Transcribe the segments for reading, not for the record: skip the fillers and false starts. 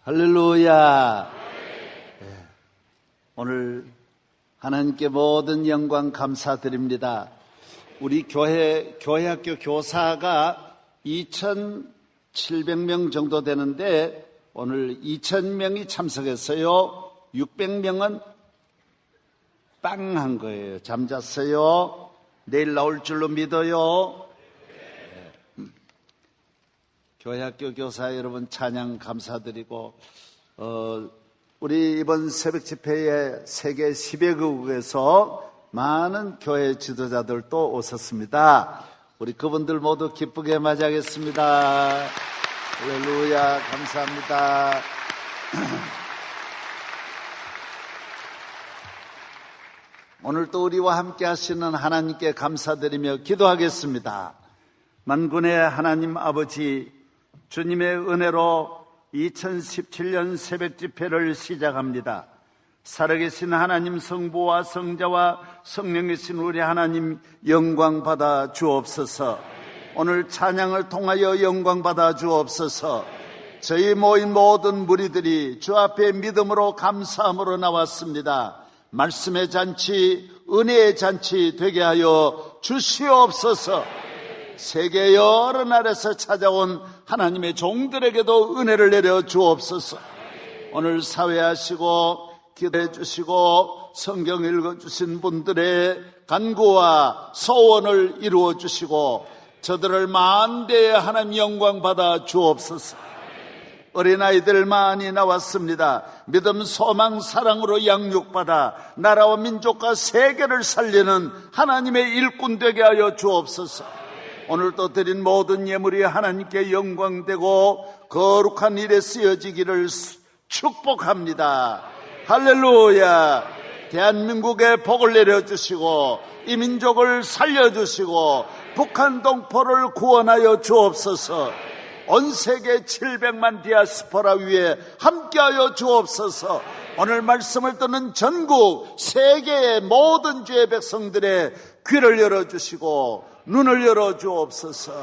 할렐루야. 오늘 하나님께 모든 영광 감사드립니다. 우리 교회학교 교사가 2,700명 정도 되는데 오늘 2,000명이 참석했어요. 600명은 빵한 거예요. 잠잤어요. 내일 나올 줄로 믿어요. 교회학교 교사 여러분 찬양 감사드리고 우리 이번 새벽 집회에 세계 10여국에서 많은 교회 지도자들도 오셨습니다. 우리 그분들 모두 기쁘게 맞이하겠습니다. 할렐루야, 감사합니다. 오늘도 우리와 함께 하시는 하나님께 감사드리며 기도하겠습니다. 만군의 하나님 아버지, 주님의 은혜로 2017년 새벽 집회를 시작합니다. 살아계신 하나님 성부와 성자와 성령이신 우리 하나님 영광 받아 주옵소서. 오늘 찬양을 통하여 영광 받아 주옵소서. 저희 모인 모든 무리들이 주 앞에 믿음으로 감사함으로 나왔습니다. 말씀의 잔치, 은혜의 잔치 되게 하여 주시옵소서. 세계 여러 나라에서 찾아온 하나님의 종들에게도 은혜를 내려 주옵소서. 오늘 사회하시고 기도해 주시고 성경 읽어주신 분들의 간구와 소원을 이루어 주시고 저들을 만대의 하나님 영광 받아 주옵소서. 어린아이들 많이 나왔습니다. 믿음, 소망, 사랑으로 양육받아 나라와 민족과 세계를 살리는 하나님의 일꾼 되게 하여 주옵소서. 오늘도 드린 모든 예물이 하나님께 영광되고 거룩한 일에 쓰여지기를 축복합니다. 할렐루야. 대한민국에 복을 내려주시고 이 민족을 살려주시고 북한 동포를 구원하여 주옵소서. 온 세계 700만 디아스포라 위에 함께하여 주옵소서. 오늘 말씀을 듣는 전국 세계의 모든 주의 백성들의 귀를 열어주시고 눈을 열어 주옵소서.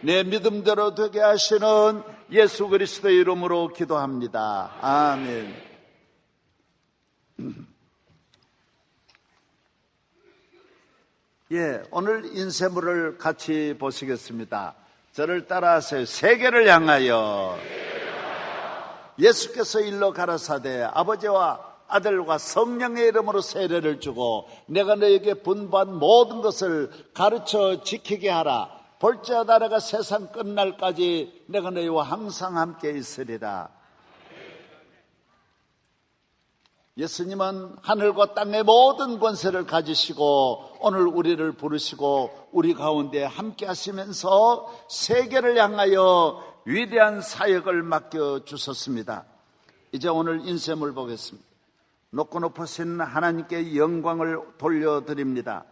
내 믿음대로 되게 하시는 예수 그리스도의 이름으로 기도합니다. 아멘. 오늘 인쇄물을 같이 보시겠습니다. 저를 따라하세요. 세계를 향하여 예수께서 일러 가라사대 아버지와 아들과 성령의 이름으로 세례를 주고 내가 너에게 분부한 모든 것을 가르쳐 지키게 하라. 볼지어다 내가 세상 끝날까지 내가 너희와 항상 함께 있으리라. 예수님은 하늘과 땅의 모든 권세를 가지시고 오늘 우리를 부르시고 우리 가운데 함께 하시면서 세계를 향하여 위대한 사역을 맡겨주셨습니다. 이제 오늘 인쇄물 보겠습니다. 높고 높으신 하나님께 영광을 돌려드립니다.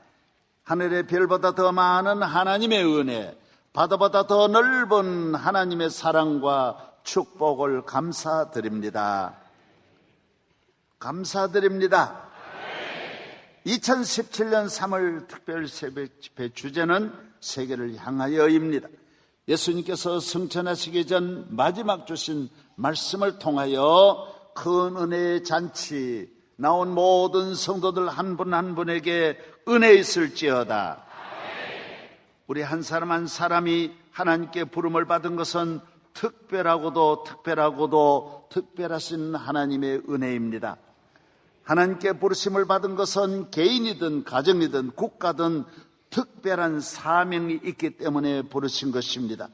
하늘의 별보다 더 많은 하나님의 은혜, 바다보다 더 넓은 하나님의 사랑과 축복을 감사드립니다. 감사드립니다. 2017년 3월 특별 새벽 집회 주제는 세계를 향하여입니다. 예수님께서 승천하시기 전 마지막 주신 말씀을 통하여 큰 은혜의 잔치 나온 모든 성도들 한 분 한 분에게 은혜 있을지어다. 우리 한 사람 한 사람이 하나님께 부름을 받은 것은 특별하고도 특별하신 하나님의 은혜입니다. 하나님께 부르심을 받은 것은 개인이든 가정이든 국가든 특별한 사명이 있기 때문에 부르신 것입니다.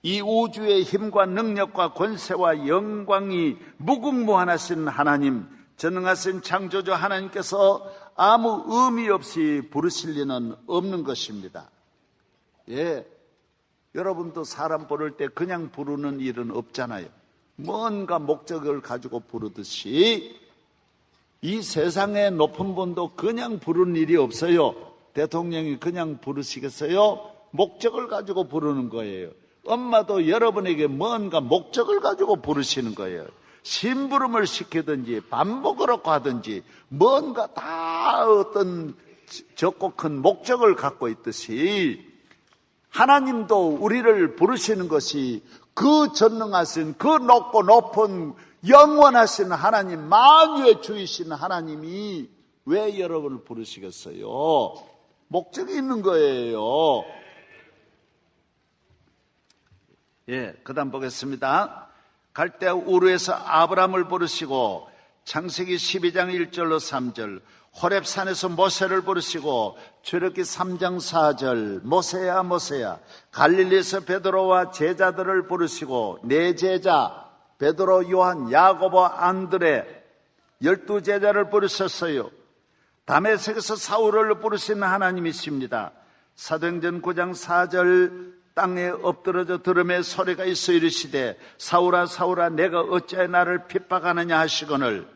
이 우주의 힘과 능력과 권세와 영광이 무궁무한하신 하나님, 전능하신 창조주 하나님께서 아무 의미 없이 부르실 리는 없는 것입니다. 여러분도 사람 부를 때 그냥 부르는 일은 없잖아요. 뭔가 목적을 가지고 부르듯이 이 세상의 높은 분도 그냥 부르는 일이 없어요. 대통령이 그냥 부르시겠어요? 목적을 가지고 부르는 거예요. 엄마도 여러분에게 뭔가 목적을 가지고 부르시는 거예요. 심부름을 시키든지 밥 먹으러 가든지 뭔가 다 어떤 적고 큰 목적을 갖고 있듯이 하나님도 우리를 부르시는 것이 그 전능하신, 그 높고 높은 영원하신 하나님, 만유의 주이신 하나님이 왜 여러분을 부르시겠어요? 목적이 있는 거예요. 예, 그 다음 보겠습니다. 갈대아 우르에서 아브라함을 부르시고, 창세기 12장 1절로 3절, 호렙산에서 모세를 부르시고, 출애굽기 3장 4절, 모세야 모세야, 갈릴리에서 베드로와 제자들을 부르시고, 네 제자 베드로, 요한, 야고보, 안드레 12제자를 부르셨어요. 다메섹에서 사울을 부르신 하나님이십니다. 사도행전 9장 4절, 땅에 엎드러져 들음에 소리가 있어 이르시되 사울아 사울아 내가 어찌하여 나를 핍박하느냐 하시거늘.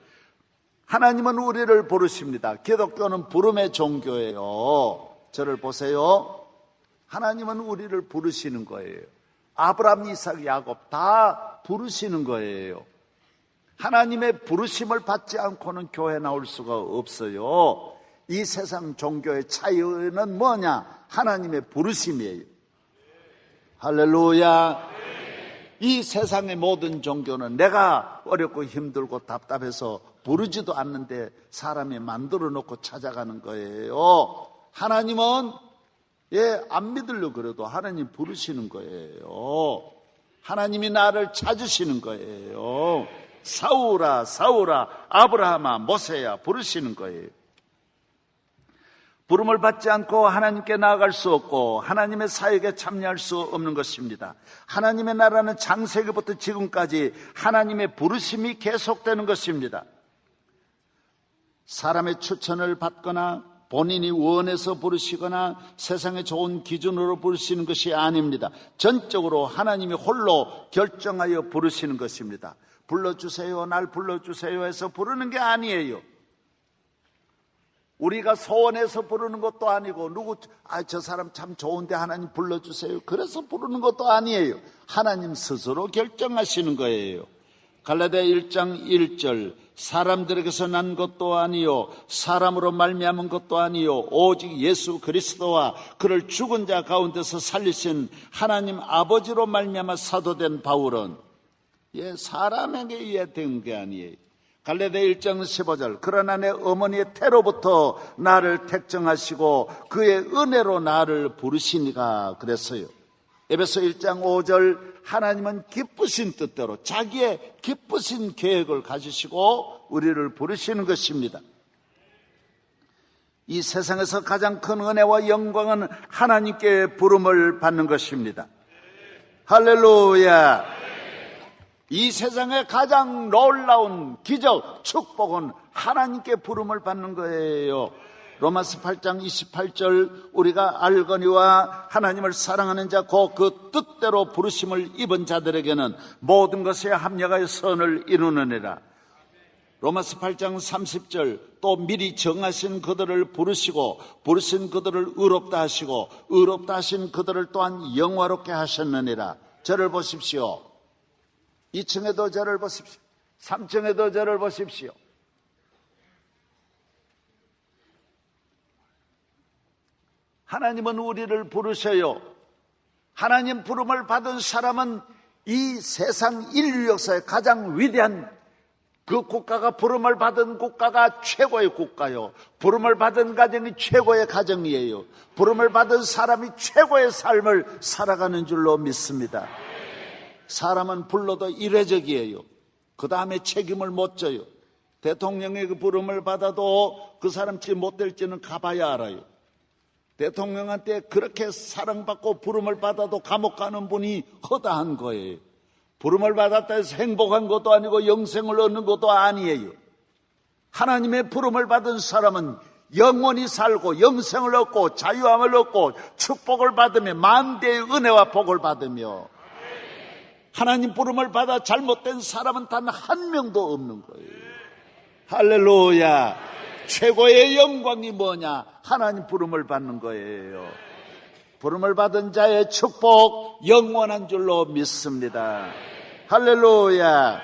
하나님은 우리를 부르십니다. 기독교는 부름의 종교예요. 저를 보세요. 하나님은 우리를 부르시는 거예요. 아브라함, 이삭, 야곱 다 부르시는 거예요. 하나님의 부르심을 받지 않고는 교회 나올 수가 없어요. 이 세상 종교의 차이는 뭐냐? 하나님의 부르심이에요. 할렐루야. 이 세상의 모든 종교는 내가 어렵고 힘들고 답답해서 부르지도 않는데 사람이 만들어 놓고 찾아가는 거예요. 하나님은 안 믿으려고 그래도 하나님 부르시는 거예요. 하나님이 나를 찾으시는 거예요. 사울아 사울아 아브라함아 모세야 부르시는 거예요. 부름을 받지 않고 하나님께 나아갈 수 없고 하나님의 사역에 참여할 수 없는 것입니다. 하나님의 나라는 창세기부터 지금까지 하나님의 부르심이 계속되는 것입니다. 사람의 추천을 받거나 본인이 원해서 부르시거나 세상의 좋은 기준으로 부르시는 것이 아닙니다. 전적으로 하나님이 홀로 결정하여 부르시는 것입니다. 불러주세요, 날 불러주세요 해서 부르는 게 아니에요. 우리가 소원해서 부르는 것도 아니고 저 사람 참 좋은데 하나님 불러주세요 그래서 부르는 것도 아니에요. 하나님 스스로 결정하시는 거예요. 갈라디아 1장 1절 사람들에게서 난 것도 아니요 사람으로 말미암은 것도 아니요 오직 예수 그리스도와 그를 죽은 자 가운데서 살리신 하나님 아버지로 말미암아 사도된 바울은 사람에게 의해 된 게 아니에요. 갈라디아 1장 15절 그러나 내 어머니의 태로부터 나를 택정하시고 그의 은혜로 나를 부르시니가 그랬어요. 에베소 1장 5절 하나님은 기쁘신 뜻대로 자기의 기쁘신 계획을 가지시고 우리를 부르시는 것입니다. 이 세상에서 가장 큰 은혜와 영광은 하나님께 부름을 받는 것입니다. 할렐루야. 이 세상의 가장 놀라운 기적, 축복은 하나님께 부름을 받는 거예요. 로마서 8장 28절 우리가 알거니와 하나님을 사랑하는 자 곧 그 뜻대로 부르심을 입은 자들에게는 모든 것에 합력하여 선을 이루느니라. 로마서 8장 30절 또 미리 정하신 그들을 부르시고 부르신 그들을 의롭다 하시고 의롭다 하신 그들을 또한 영화롭게 하셨느니라. 저를 보십시오. 2층에도 저를 보십시오. 3층에도 저를 보십시오. 하나님은 우리를 부르셔요. 하나님 부름을 받은 사람은 이 세상 인류 역사의 가장 위대한 그 국가가 부름을 받은 국가가 최고의 국가요. 부름을 받은 가정이 최고의 가정이에요. 부름을 받은 사람이 최고의 삶을 살아가는 줄로 믿습니다. 사람은 불러도 일회적이에요. 그 다음에 책임을 못 져요. 대통령의 그 부름을 받아도 그 사람 못 될지는 가봐야 알아요. 대통령한테 그렇게 사랑받고 부름을 받아도 감옥 가는 분이 허다한 거예요. 부름을 받았다 해서 행복한 것도 아니고 영생을 얻는 것도 아니에요. 하나님의 부름을 받은 사람은 영원히 살고 영생을 얻고 자유함을 얻고 축복을 받으며 만대의 은혜와 복을 받으며 하나님 부름을 받아 잘못된 사람은 단 한 명도 없는 거예요. 할렐루야. 최고의 영광이 뭐냐? 하나님 부름을 받는 거예요. 부름을 받은 자의 축복 영원한 줄로 믿습니다. 할렐루야.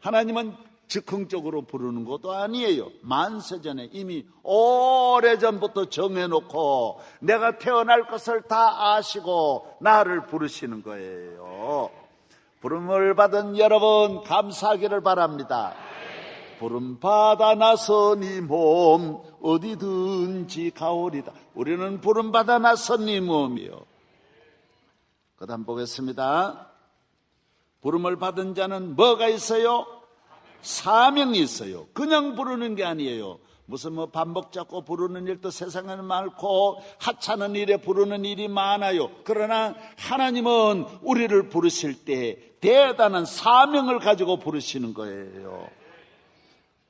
하나님은 즉흥적으로 부르는 것도 아니에요. 만세전에 이미 오래전부터 정해놓고 내가 태어날 것을 다 아시고 나를 부르시는 거예요. 부름을 받은 여러분 감사하기를 바랍니다. 부름 받아 나서니 몸 어디든지 가오리다. 우리는 부름 받아 나서니 몸이요. 그 다음 보겠습니다. 부름을 받은 자는 뭐가 있어요? 사명이 있어요. 그냥 부르는 게 아니에요. 무슨 반복 잡고 부르는 일도 세상에는 많고 하찮은 일에 부르는 일이 많아요. 그러나 하나님은 우리를 부르실 때 대단한 사명을 가지고 부르시는 거예요.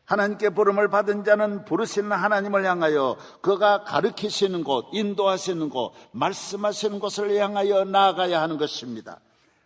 하나님께 부름을 받은 자는 부르시는 하나님을 향하여 그가 가르치시는 곳, 인도하시는 곳, 말씀하시는 곳을 향하여 나아가야 하는 것입니다.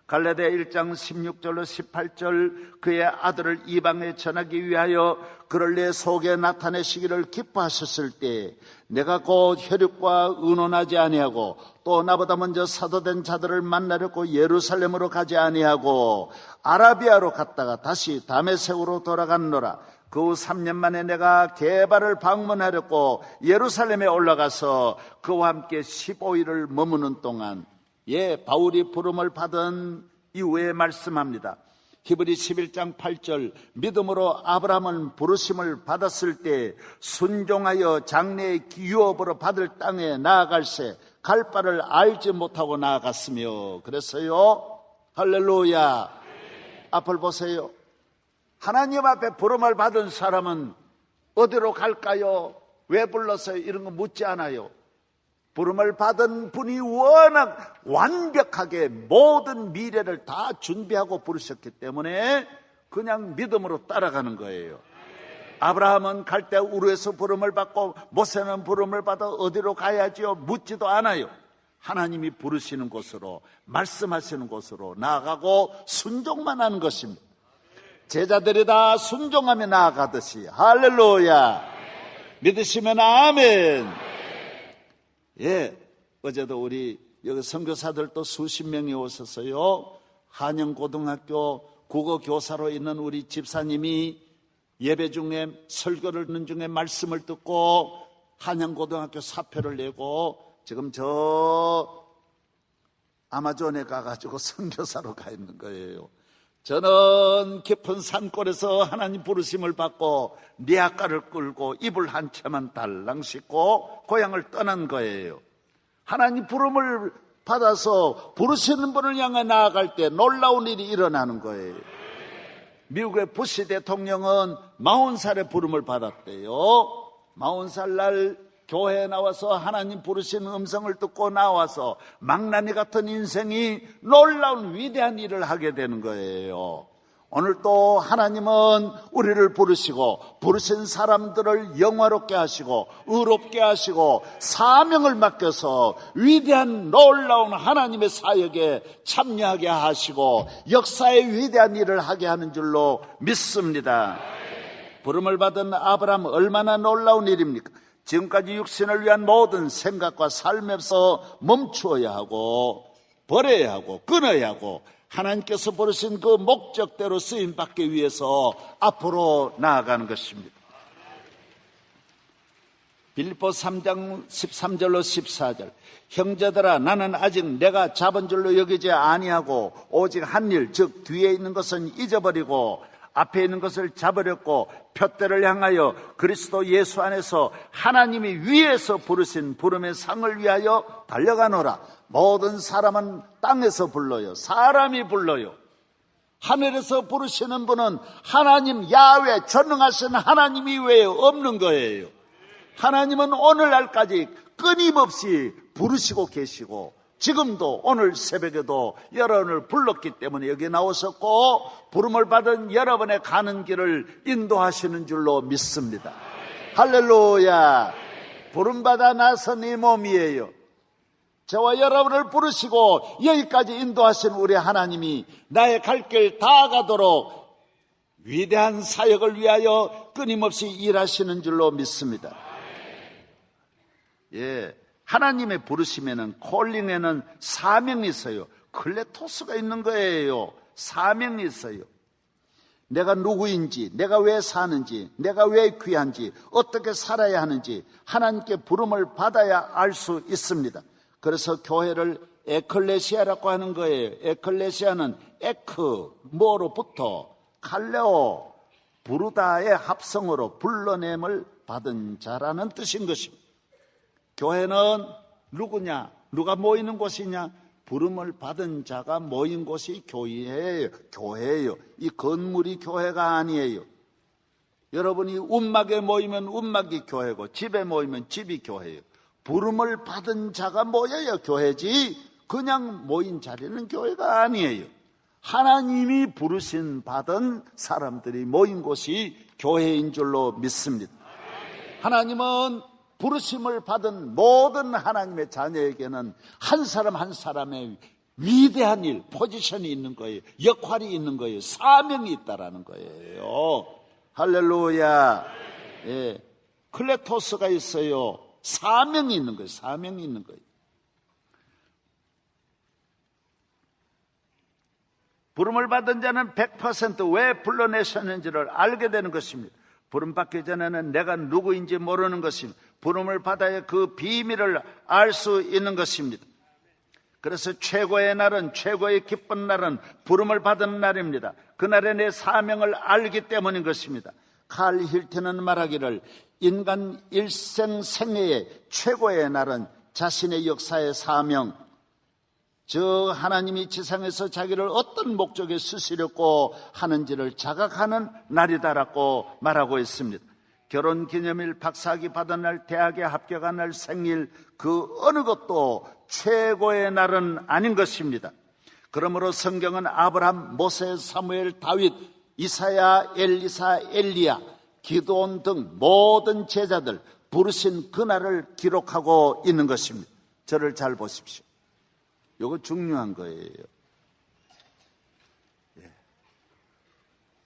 갈라디아 1장 16절로 18절 그의 아들을 이방에 전하기 위하여 그를 내 속에 나타내시기를 기뻐하셨을 때 내가 곧 혈육과 의논하지 아니하고 또 나보다 먼저 사도된 자들을 만나려고 예루살렘으로 가지 아니하고 아라비아로 갔다가 다시 다메섹으로 돌아갔노라. 그 후 3년 만에 내가 게바를 방문하려고 예루살렘에 올라가서 그와 함께 15일을 머무는 동안 바울이 부름을 받은 이후에 말씀합니다. 히브리 11장 8절 믿음으로 아브라함은 부르심을 받았을 때 순종하여 장래의 유업으로 받을 땅에 나아갈새 갈 바를 알지 못하고 나아갔으며 그랬어요. 할렐루야. 앞을 보세요. 하나님 앞에 부름을 받은 사람은 어디로 갈까요? 왜 불렀어요? 이런 거 묻지 않아요. 부름을 받은 분이 워낙 완벽하게 모든 미래를 다 준비하고 부르셨기 때문에 그냥 믿음으로 따라가는 거예요. 아브라함은 갈 때 우르에서 부름을 받고 모세는 부름을 받아 어디로 가야지요? 묻지도 않아요. 하나님이 부르시는 곳으로 말씀하시는 곳으로 나아가고 순종만 하는 것입니다. 제자들이 다 순종하며 나아가듯이 할렐루야. 믿으시면 아멘. 어제도 우리 여기 선교사들도 수십 명이 오셨어요. 한영고등학교 국어교사로 있는 우리 집사님이 예배 중에 설교를 듣는 중에 말씀을 듣고 한영고등학교 사표를 내고 지금 저 아마존에 가가지고 선교사로 가 있는 거예요. 저는 깊은 산골에서 하나님 부르심을 받고 리아가를 끌고 이불 한 채만 달랑 씻고 고향을 떠난 거예요. 하나님 부름을 받아서 부르시는 분을 향해 나아갈 때 놀라운 일이 일어나는 거예요. 미국의 부시 대통령은 40살에 부름을 받았대요. 40살 날 교회에 나와서 하나님 부르시는 음성을 듣고 나와서 망나니 같은 인생이 놀라운 위대한 일을 하게 되는 거예요. 오늘 또 하나님은 우리를 부르시고 부르신 사람들을 영화롭게 하시고 의롭게 하시고 사명을 맡겨서 위대한 놀라운 하나님의 사역에 참여하게 하시고 역사의 위대한 일을 하게 하는 줄로 믿습니다. 부름을 받은 아브라함 얼마나 놀라운 일입니까? 지금까지 육신을 위한 모든 생각과 삶에서 멈추어야 하고 버려야 하고 끊어야 하고 하나님께서 부르신 그 목적대로 쓰임받기 위해서 앞으로 나아가는 것입니다. 빌립보 3장 13절로 14절 형제들아 나는 아직 내가 잡은 줄로 여기지 아니하고 오직 한 일 즉 뒤에 있는 것은 잊어버리고 앞에 있는 것을 잡으렸고 표대를 향하여 그리스도 예수 안에서 하나님이 위에서 부르신 부름의 상을 위하여 달려가노라. 모든 사람은 땅에서 불러요. 사람이 불러요. 하늘에서 부르시는 분은 하나님 야훼 전능하신 하나님이 외에 없는 거예요. 하나님은 오늘날까지 끊임없이 부르시고 계시고 지금도 오늘 새벽에도 여러분을 불렀기 때문에 여기 나오셨고 부름을 받은 여러분의 가는 길을 인도하시는 줄로 믿습니다. 할렐루야. 부름받아 나선 이 몸이에요. 저와 여러분을 부르시고 여기까지 인도하신 우리 하나님이 나의 갈 길 다 가도록 위대한 사역을 위하여 끊임없이 일하시는 줄로 믿습니다. 하나님의 부르심에는 콜링에는 사명이 있어요. 클레토스가 있는 거예요. 사명이 있어요. 내가 누구인지, 내가 왜 사는지, 내가 왜 귀한지, 어떻게 살아야 하는지 하나님께 부름을 받아야 알 수 있습니다. 그래서 교회를 에클레시아라고 하는 거예요. 에클레시아는 에크, 뭐로부터, 칼레오, 부르다의 합성어로 불러냄을 받은 자라는 뜻인 것입니다. 교회는 누구냐? 누가 모이는 곳이냐? 부름을 받은 자가 모인 곳이 교회예요. 이 건물이 교회가 아니에요. 여러분이 움막에 모이면 움막이 교회고 집에 모이면 집이 교회예요. 부름을 받은 자가 모여야 교회지 그냥 모인 자리는 교회가 아니에요. 하나님이 부르신 받은 사람들이 모인 곳이 교회인 줄로 믿습니다. 하나님은 부르심을 받은 모든 하나님의 자녀에게는 한 사람 한 사람의 위대한 일, 포지션이 있는 거예요. 역할이 있는 거예요. 사명이 있다라는 거예요. 할렐루야. 예. 클레토스가 있어요. 사명이 있는 거예요. 사명이 있는 거예요. 부름을 받은 자는 100% 왜 불러내셨는지를 알게 되는 것입니다. 부름 받기 전에는 내가 누구인지 모르는 것입니다. 부름을 받아야 그 비밀을 알 수 있는 것입니다. 그래서 최고의 날은, 최고의 기쁜 날은 부름을 받은 날입니다. 그날에 내 사명을 알기 때문인 것입니다. 칼 힐튼은 말하기를 인간 일생 생애의 최고의 날은 자신의 역사의 사명, 저 하나님이 지상에서 자기를 어떤 목적에 쓰시려고 하는지를 자각하는 날이다라고 말하고 있습니다. 결혼기념일, 박사학위 받은 날, 대학에 합격한 날, 생일, 그 어느 것도 최고의 날은 아닌 것입니다. 그러므로 성경은 아브라함, 모세, 사무엘, 다윗, 이사야, 엘리사, 엘리야, 기드온 등 모든 제자들 부르신 그날을 기록하고 있는 것입니다. 저를 잘 보십시오. 이거 중요한 거예요.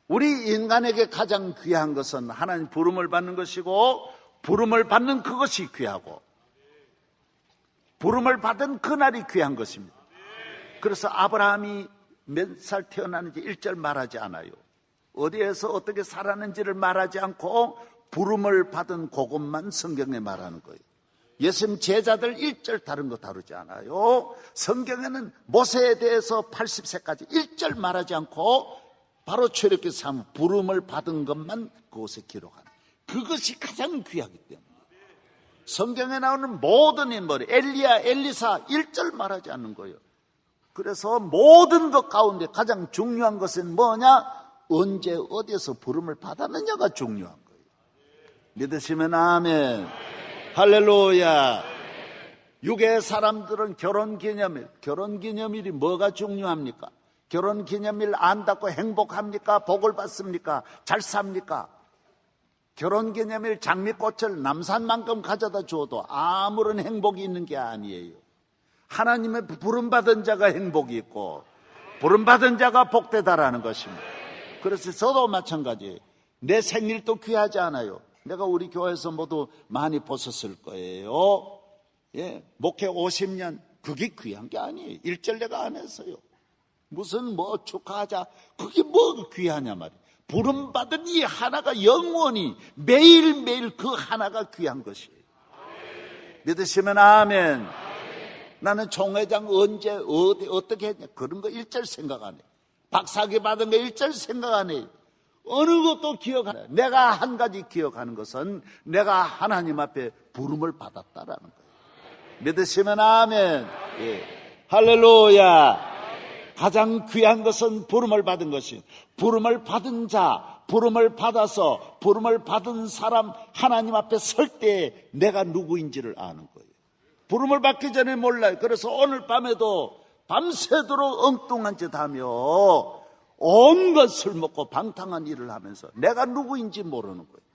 우리 인간에게 가장 귀한 것은 하나님 부름을 받는 것이고, 부름을 받는 그것이 귀하고, 부름을 받은 그날이 귀한 것입니다. 그래서 아브라함이 몇 살 태어나는지 1절 말하지 않아요. 어디에서 어떻게 살았는지를 말하지 않고 부름을 받은 그것만 성경에 말하는 거예요. 예수님 제자들 1절 다른 거 다루지 않아요. 성경에는 모세에 대해서 80세까지 1절 말하지 않고 바로 출애굽기 3 부름을 받은 것만 그것에 기록하는, 그것이 가장 귀하기 때문에 성경에 나오는 모든 인물, 엘리야, 엘리사 1절 말하지 않는 거예요. 그래서 모든 것 가운데 가장 중요한 것은 뭐냐? 언제 어디에서 부름을 받았느냐가 중요한 거예요. 믿으시면 아멘. 할렐루야. 육의 사람들은 결혼기념일이 뭐가 중요합니까? 결혼기념일 안다고 행복합니까? 복을 받습니까? 잘 삽니까? 결혼기념일 장미꽃을 남산만큼 가져다 주어도 아무런 행복이 있는 게 아니에요. 하나님의 부름받은 자가 행복이 있고 부름받은 자가 복되다라는 것입니다. 그래서 저도 마찬가지예요. 내 생일도 귀하지 않아요. 내가 우리 교회에서 모두 많이 보셨을 거예요. 예, 목회 50년 그게 귀한 게 아니에요. 1절 내가 안 했어요. 무슨 뭐 축하하자, 그게 뭐 귀하냐 말이에요. 부름받은 이 하나가 영원히 매일매일 그 하나가 귀한 것이에요. 믿으시면 아멘. 나는 총회장 언제 어디 어떻게 했냐 그런 거 1절 생각 안 해요. 박사학위 받은 거 1절 생각 안 해요. 어느 것도 기억 안 해요. 내가 한 가지 기억하는 것은 내가 하나님 앞에 부름을 받았다라는 거예요. 믿으시면 아멘. 예. 할렐루야. 가장 귀한 것은 부름을 받은 것이, 부름을 받은 자, 부름을 받아서 부름을 받은 사람 하나님 앞에 설 때 내가 누구인지를 아는 거예요. 부름을 받기 전에 몰라요. 그래서 오늘 밤에도 밤새도록 엉뚱한 짓 하며 온갖 술 먹고 방탕한 일을 하면서 내가 누구인지 모르는 거예요.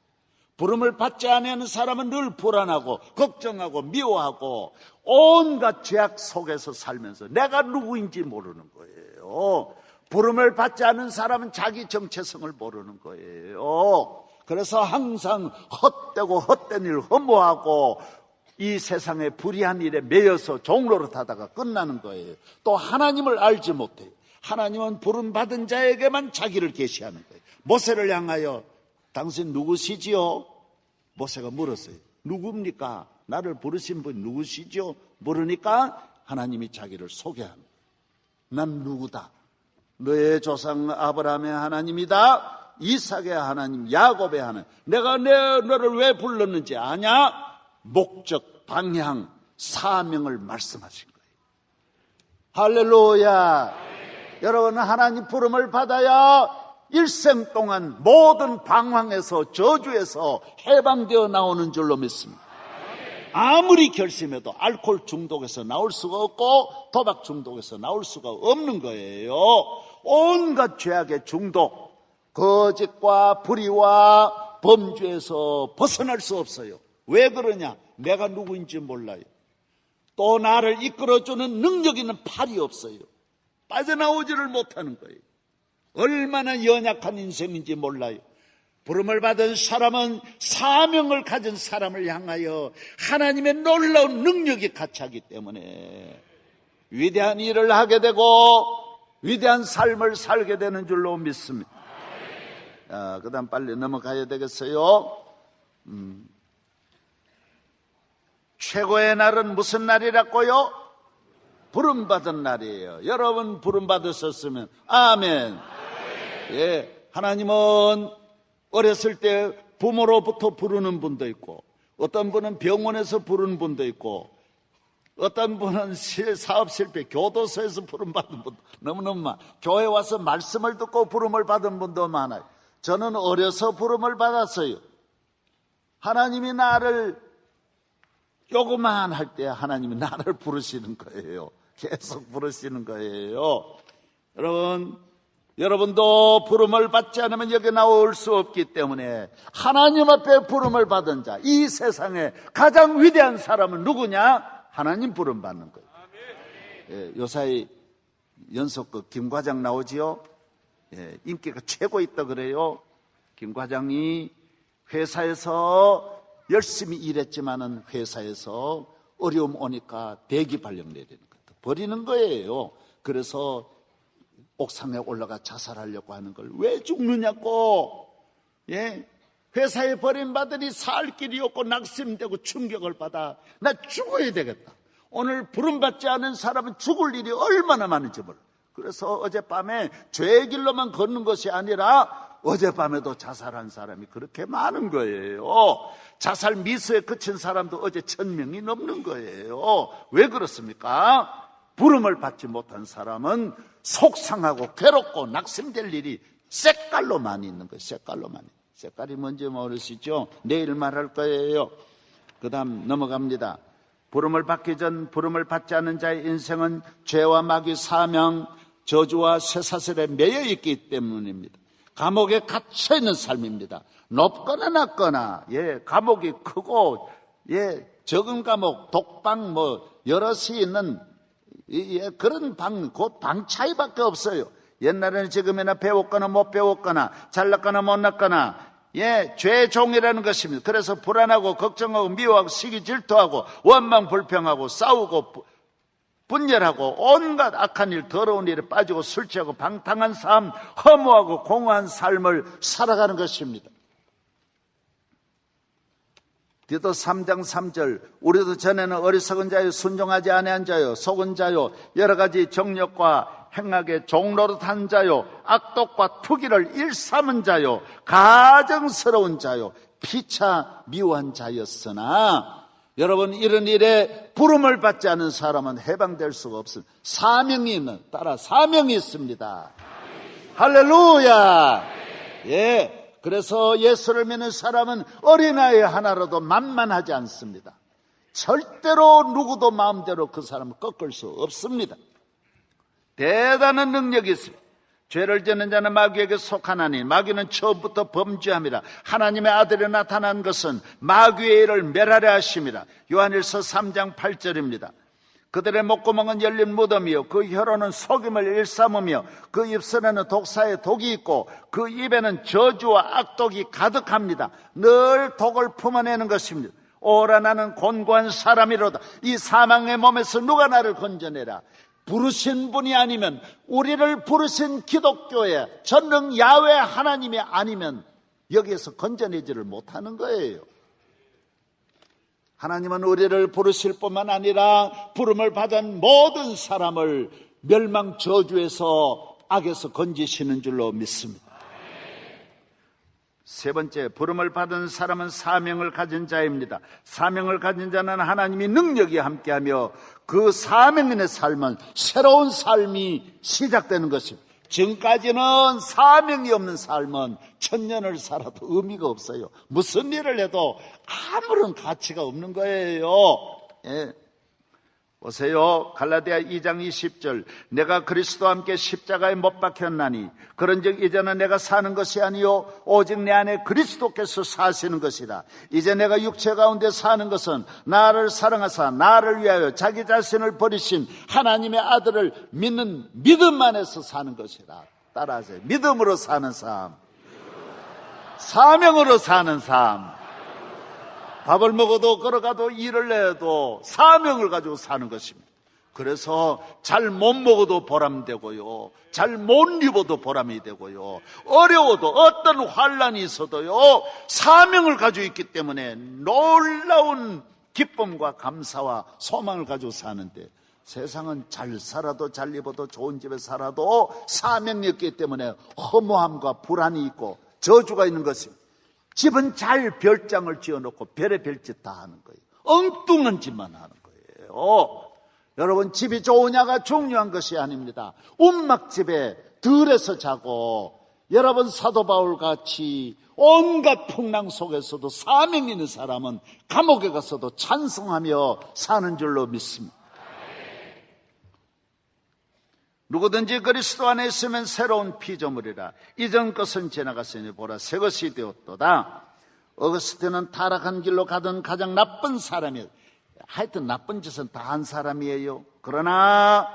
부름을 받지 않는 사람은 늘 불안하고 걱정하고 미워하고 온갖 죄악 속에서 살면서 내가 누구인지 모르는 거예요. 부름을 받지 않은 사람은 자기 정체성을 모르는 거예요. 그래서 항상 헛되고 헛된 일 허무하고 이 세상의 불의한 일에 매여서 종로를 하다가 끝나는 거예요. 또 하나님을 알지 못해요. 하나님은 부름받은 자에게만 자기를 계시하는 거예요. 모세를 향하여 당신 누구시지요? 모세가 물었어요. 누굽니까? 나를 부르신 분 누구시죠? 물으니까 하나님이 자기를 소개하는 거예요. 난 누구다. 너의 조상 아브라함의 하나님이다, 이삭의 하나님, 야곱의 하나님. 내가 너를 왜 불렀는지 아냐? 목적, 방향, 사명을 말씀하신 거예요. 할렐루야. 여러분, 하나님 부름을 받아야 일생 동안 모든 방황에서, 저주에서 해방되어 나오는 줄로 믿습니다. 아무리 결심해도 알코올 중독에서 나올 수가 없고 도박 중독에서 나올 수가 없는 거예요. 온갖 죄악의 중독, 거짓과 불의와 범죄에서 벗어날 수 없어요. 왜 그러냐? 내가 누구인지 몰라요. 또 나를 이끌어주는 능력 있는 팔이 없어요. 빠져나오지를 못하는 거예요. 얼마나 연약한 인생인지 몰라요. 부름을 받은 사람은 사명을 가진 사람을 향하여 하나님의 놀라운 능력이 가차기 때문에 위대한 일을 하게 되고 위대한 삶을 살게 되는 줄로 믿습니다. 그 다음 빨리 넘어가야 되겠어요. 최고의 날은 무슨 날이라고요? 부름받은 날이에요. 여러분 부름 받으셨으면 아멘. 예, 하나님은 어렸을 때 부모로부터 부르는 분도 있고, 어떤 분은 병원에서 부르는 분도 있고, 어떤 분은 사업 실패 교도소에서 부름 받은 분도 너무너무 많아요. 교회 와서 말씀을 듣고 부름을 받은 분도 많아요. 저는 어려서 부름을 받았어요. 하나님이 나를 조그만 할 때 하나님이 나를 부르시는 거예요. 계속 부르시는 거예요. 여러분도 부름을 받지 않으면 여기 나올 수 없기 때문에 하나님 앞에 부름을 받은 자, 이 세상에 가장 위대한 사람은 누구냐? 하나님 부름 받는 거예요. 예, 요사이 연속극 김 과장 나오지요? 예, 인기가 최고 있다 그래요. 김 과장이 회사에서 열심히 일했지만은 회사에서 어려움 오니까 대기 발령 내리는 거예요. 버리는 거예요. 그래서 옥상에 올라가 자살하려고 하는 걸 왜 죽느냐고. 예, 회사에 버림받으니 살 길이 없고 낙심되고 충격을 받아. 나 죽어야 되겠다. 오늘 부름받지 않은 사람은 죽을 일이 얼마나 많은지 몰라. 그래서 어젯밤에 죄의 길로만 걷는 것이 아니라 어젯밤에도 자살한 사람이 그렇게 많은 거예요. 자살 미수에 그친 사람도 어제 1000명이 넘는 거예요. 왜 그렇습니까? 부름을 받지 못한 사람은 속상하고 괴롭고 낙심될 일이 색깔로 많이 있는 거예요. 색깔로 많이. 색깔이 뭔지 모르시죠? 내일 말할 거예요. 그 다음 넘어갑니다. 부름을 받기 전 부름을 받지 않은 자의 인생은 죄와 마귀 사명, 저주와 쇠사슬에 매여 있기 때문입니다. 감옥에 갇혀 있는 삶입니다. 높거나 낮거나, 예, 감옥이 크고, 예, 적은 감옥, 독방, 여럿이 있는, 예, 그런 곧 방 차이밖에 없어요. 옛날에는 지금이나 배웠거나 못 배웠거나, 잘났거나 못났거나, 예, 죄의 종이라는 것입니다. 그래서 불안하고, 걱정하고, 미워하고, 시기 질투하고, 원망 불평하고, 싸우고, 분열하고 온갖 악한 일, 더러운 일에 빠지고 술 취하고 방탕한 삶, 허무하고 공허한 삶을 살아가는 것입니다. 디도 3장 3절 우리도 전에는 어리석은 자요, 순종하지 아니한 자요, 속은 자요, 여러 가지 정욕과 행악의 종노릇한 자요, 악독과 투기를 일삼은 자요, 가증스러운 자요, 피차 미워한 자였으나 여러분, 이런 일에 부름을 받지 않은 사람은 해방될 수가 없습니다. 사명이 사명이 있습니다. 할렐루야. 예, 그래서 예수를 믿는 사람은 어린아이 하나라도 만만하지 않습니다. 절대로 누구도 마음대로 그 사람을 꺾을 수 없습니다. 대단한 능력이 있습니다. 죄를 짓는 자는 마귀에게 속하나니 마귀는 처음부터 범죄함이라. 하나님의 아들이 나타난 것은 마귀의 일을 멸하려 하심이라. 요한일서 3장 8절입니다. 그들의 목구멍은 열린 무덤이요 그 혀로는 속임을 일삼으며 그 입술에는 독사의 독이 있고 그 입에는 저주와 악독이 가득합니다. 늘 독을 품어내는 것입니다. 오라 나는 곤고한 사람이로다. 이 사망의 몸에서 누가 나를 건져내라. 부르신 분이 아니면, 우리를 부르신 기독교의 전능 야훼 하나님이 아니면 여기에서 건져내지를 못하는 거예요. 하나님은 우리를 부르실 뿐만 아니라 부름을 받은 모든 사람을 멸망 저주에서 악에서 건지시는 줄로 믿습니다. 세 번째, 부름을 받은 사람은 사명을 가진 자입니다. 사명을 가진 자는 하나님이 능력이 함께하며 그 사명인의 삶은 새로운 삶이 시작되는 것입니다. 지금까지는 사명이 없는 삶은 천년을 살아도 의미가 없어요. 무슨 일을 해도 아무런 가치가 없는 거예요. 예. 보세요. 갈라디아 2장 20절. 내가 그리스도와 함께 십자가에 못 박혔나니 그런즉 이제는 내가 사는 것이 아니요 오직 내 안에 그리스도께서 사시는 것이라. 이제 내가 육체 가운데 사는 것은 나를 사랑하사 나를 위하여 자기 자신을 버리신 하나님의 아들을 믿는 믿음 안에서 사는 것이라. 따라하세요. 믿음으로 사는 삶, 사명으로 사는 삶. 밥을 먹어도 걸어가도 일을 해도 사명을 가지고 사는 것입니다. 그래서 잘 못 먹어도 보람되고요, 잘 못 입어도 보람이 되고요, 어려워도 어떤 환난이 있어도요 사명을 가지고 있기 때문에 놀라운 기쁨과 감사와 소망을 가지고 사는데, 세상은 잘 살아도 잘 입어도 좋은 집에 살아도 사명이 없기 때문에 허무함과 불안이 있고 저주가 있는 것입니다. 집은 잘 별장을 지어놓고 별의 별짓 다 하는 거예요. 엉뚱한 짓만 하는 거예요. 여러분, 집이 좋으냐가 중요한 것이 아닙니다. 움막집에 들에서 자고, 여러분 사도 바울 같이 온갖 풍랑 속에서도 사명 있는 사람은 감옥에 가서도 찬송하며 사는 줄로 믿습니다. 누구든지 그리스도 안에 있으면 새로운 피조물이라. 이전 것은 지나갔으니 보라 새 것이 되었도다. 어거스틴은 타락한 길로 가던 가장 나쁜 사람이에요. 하여튼 나쁜 짓은 다 한 사람이에요. 그러나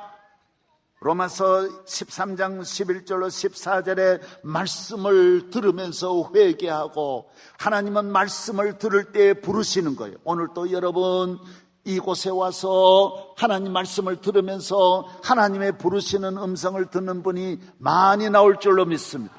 로마서 13장 11절로 14절의 말씀을 들으면서 회개하고, 하나님은 말씀을 들을 때 부르시는 거예요. 오늘 또 여러분 이곳에 와서 하나님 말씀을 들으면서 하나님의 부르시는 음성을 듣는 분이 많이 나올 줄로 믿습니다.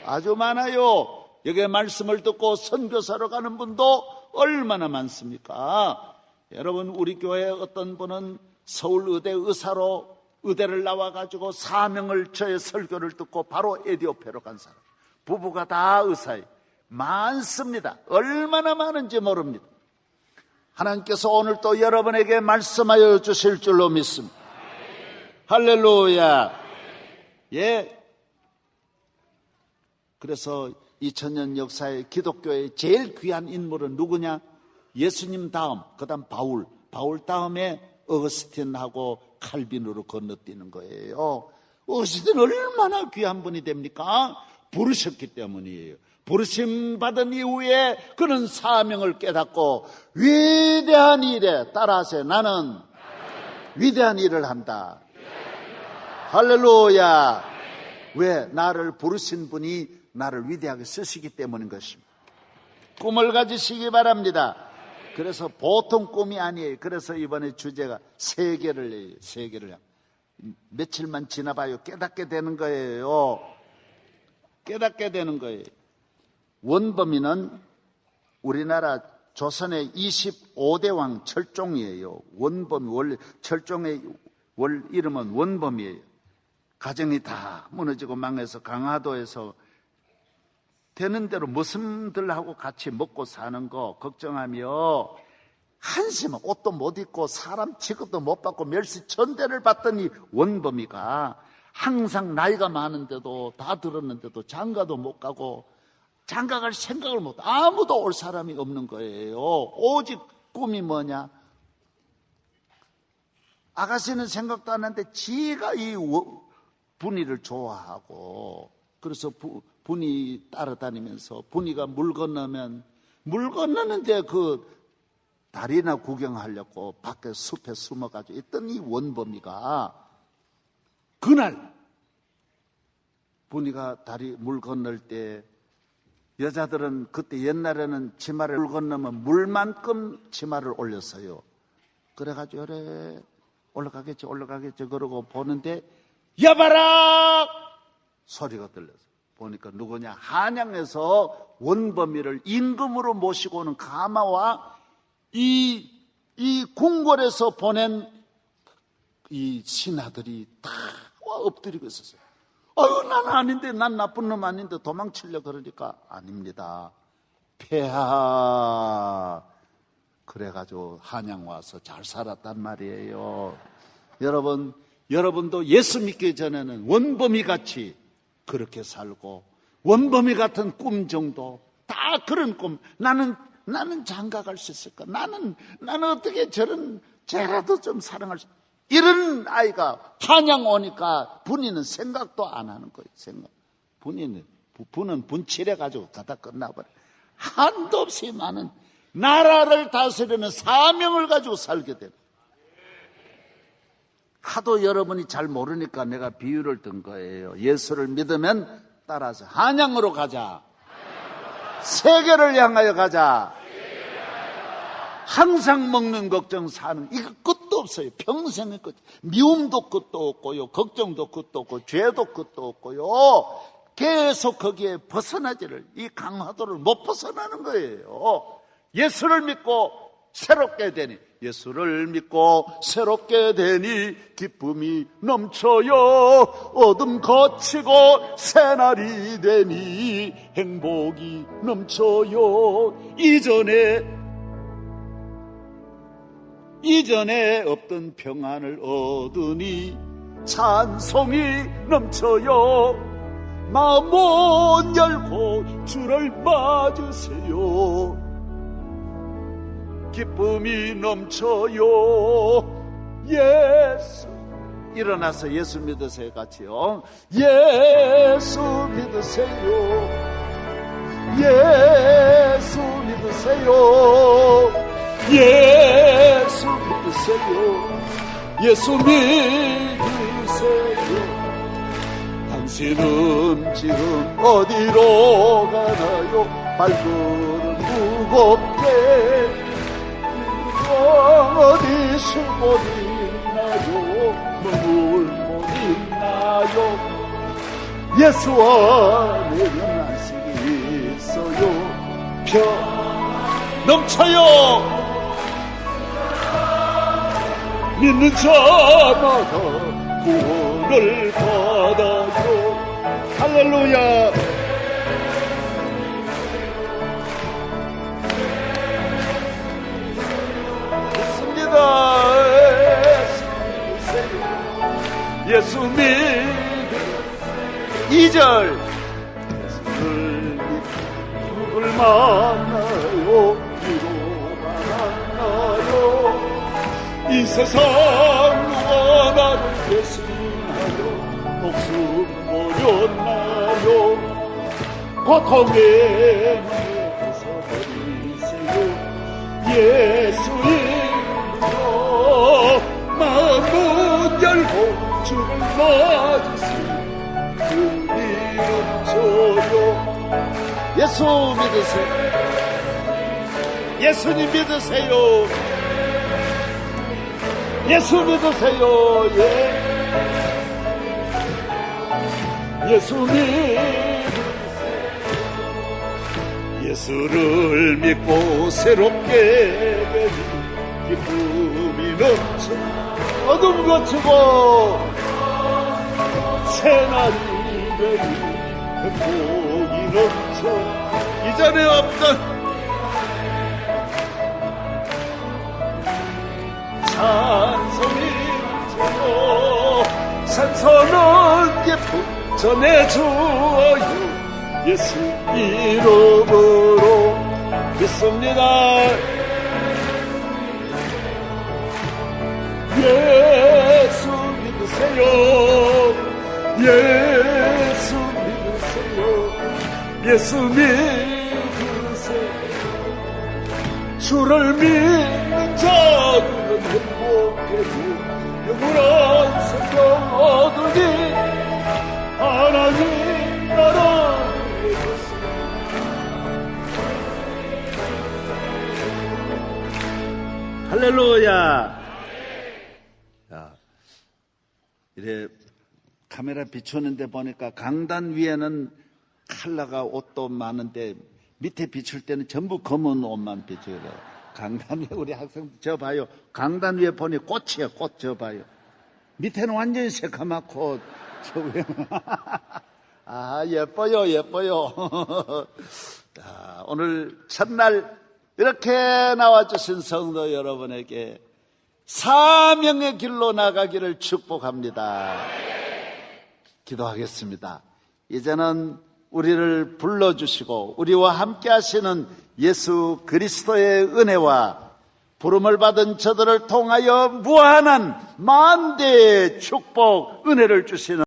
아주 많아요. 여기에 말씀을 듣고 선교사로 가는 분도 얼마나 많습니까? 여러분, 우리 교회 어떤 분은 서울의대 의사로 의대를 나와가지고 사명을 저의 설교를 듣고 바로 에티오피아로 간 사람, 부부가 다 의사예요. 많습니다. 얼마나 많은지 모릅니다. 하나님께서 오늘 또 여러분에게 말씀하여 주실 줄로 믿습니다. 할렐루야. 예. 그래서 2000년 역사의 기독교의 제일 귀한 인물은 누구냐? 예수님 다음, 그 다음 바울 다음에 어거스틴하고 칼빈으로 건너뛰는 거예요. 어거스틴 얼마나 귀한 분이 됩니까? 부르셨기 때문이에요. 부르심 받은 이후에 그는 사명을 깨닫고 위대한 일에, 따라하세요. 나는 위대한 일을 한다. 할렐루야. 왜? 나를 부르신 분이 나를 위대하게 쓰시기 때문인 것입니다. 꿈을 가지시기 바랍니다. 그래서 보통 꿈이 아니에요. 그래서 이번에 주제가 세계를 내요. 세계를. 며칠만 지나봐요. 깨닫게 되는 거예요. 깨닫게 되는 거예요. 원범이는 우리나라 조선의 25대 왕 철종이에요. 원범이, 원래 철종의 이름은 원범이에요. 가정이 다 무너지고 망해서 강화도에서 되는 대로 머슴들하고 같이 먹고 사는 거 걱정하며 한심한 옷도 못 입고 사람 취급도 못 받고 멸시 천대를 받더니 원범이가 항상 나이가 많은데도, 다 들었는데도 장가도 못 가고 장가갈 생각을 못, 아무도 올 사람이 없는 거예요. 오직 꿈이 뭐냐? 아가씨는 생각도 안 하는데 지가 이 분이를 좋아하고, 그래서 분이 따라다니면서 분이가 물 건너는데 그 다리나 구경하려고 밖에 숲에 숨어가지고 있던 이 원범이가 그날 분이가 다리 물 건널 때, 여자들은 그때 옛날에는 치마를 물 건너면 물만큼 치마를 올렸어요. 그래가지고 그래 올라가겠지 그러고 보는데 여봐라 소리가 들렸어요. 보니까 누구냐? 한양에서 원범이를 임금으로 모시고 오는 가마와 이 궁궐에서 보낸 이 신하들이 다 와 엎드리고 있었어요. 아유, 난 아닌데, 난 나쁜 놈 아닌데 도망치려 그러니까 아닙니다. 폐하. 그래가지고 한양 와서 잘 살았단 말이에요. 여러분도 예수 믿기 전에는 원범이 같이 그렇게 살고, 원범이 같은 꿈 정도, 다 그런 꿈. 나는 장가 갈 수 있을까? 나는 어떻게 쟤라도 좀 사랑할 수, 이런 아이가 한양 오니까 분이는 생각도 안 하는 거예요. 분은 분칠해가지고 가다 끝나버려. 한도 없이 많은 나라를 다스리는 사명을 가지고 살게 됩니다. 하도 여러분이 잘 모르니까 내가 비유를 든 거예요. 예수를 믿으면 따라서 한양으로 가자. 세계를 향하여 가자. 항상 먹는 걱정 사는, 이거 끝도 없어요. 평생의 끝. 미움도 끝도 없고요, 걱정도 끝도 없고, 죄도 끝도 없고요. 계속 거기에 벗어나지를, 이 강화도를 못 벗어나는 거예요. 예수를 믿고 새롭게 되니, 예수를 믿고 새롭게 되니 기쁨이 넘쳐요. 어둠 거치고 새날이 되니 행복이 넘쳐요. 이전에 없던 평안을 얻으니 찬송이 넘쳐요. 마음 못 열고 주를 맞으세요. 기쁨이 넘쳐요. 예수, 일어나서 예수 믿으세요. 같이요. 예수 믿으세요. 예수 믿으세요. 예수 믿으세요. 예수 믿으세요. 당신은 지금 어디로 가나요? 발걸음 무겁게. 어디 술못 있나요? 먹을 못 있나요? 예수 안에는 안식이 있어요. 넘쳐요. 믿는 자마다 구원을 받아요. 할렐루야. 예수 믿으세요. 예수 2절. 예수를 믿고 누굴 만나요? 위로가 만나요. 이 세상 누가 나를 대신하여 목숨 버렸나요? 고통에 눈에서 버리세요. 예수님으로 마음 문 열고 주를 맞으세요. 그리 넘쳐요. 예수 믿으세요. 예수님 믿으세요. 예수 믿으세요. 예수 믿으세요. 예수를 믿고 새롭게 되니 기쁨이 넘쳐 어둠 거치고 새날이 되니 행복이 넘쳐 이전에 없던 찬송이 넘쳐요. 산선한 기쁨 전해주어요. 예수 이름으로 믿습니다. 예수 믿으세요. 예수 믿으세요. 예수 믿으세요. 주를 믿는 자들은 행복해요. 영원한 생명 얻으니 하나님 나라 할렐루야. 자, 이래 카메라 비추는데 보니까 강단 위에는 컬러가 옷도 많은데 밑에 비출 때는 전부 검은 옷만 비춰요. 강단 위에 우리 학생 저 봐요. 강단 위에 보니 꽃이에요. 꽃 저 봐요. 밑에는 완전히 새카맣고 아, 예뻐요, 예뻐요. 자, 오늘 첫날 이렇게 나와주신 성도 여러분에게 사명의 길로 나가기를 축복합니다. 기도하겠습니다. 이제는 우리를 불러주시고 우리와 함께 하시는 예수 그리스도의 은혜와 부름을 받은 저들을 통하여 무한한 만대의 축복, 은혜를 주시는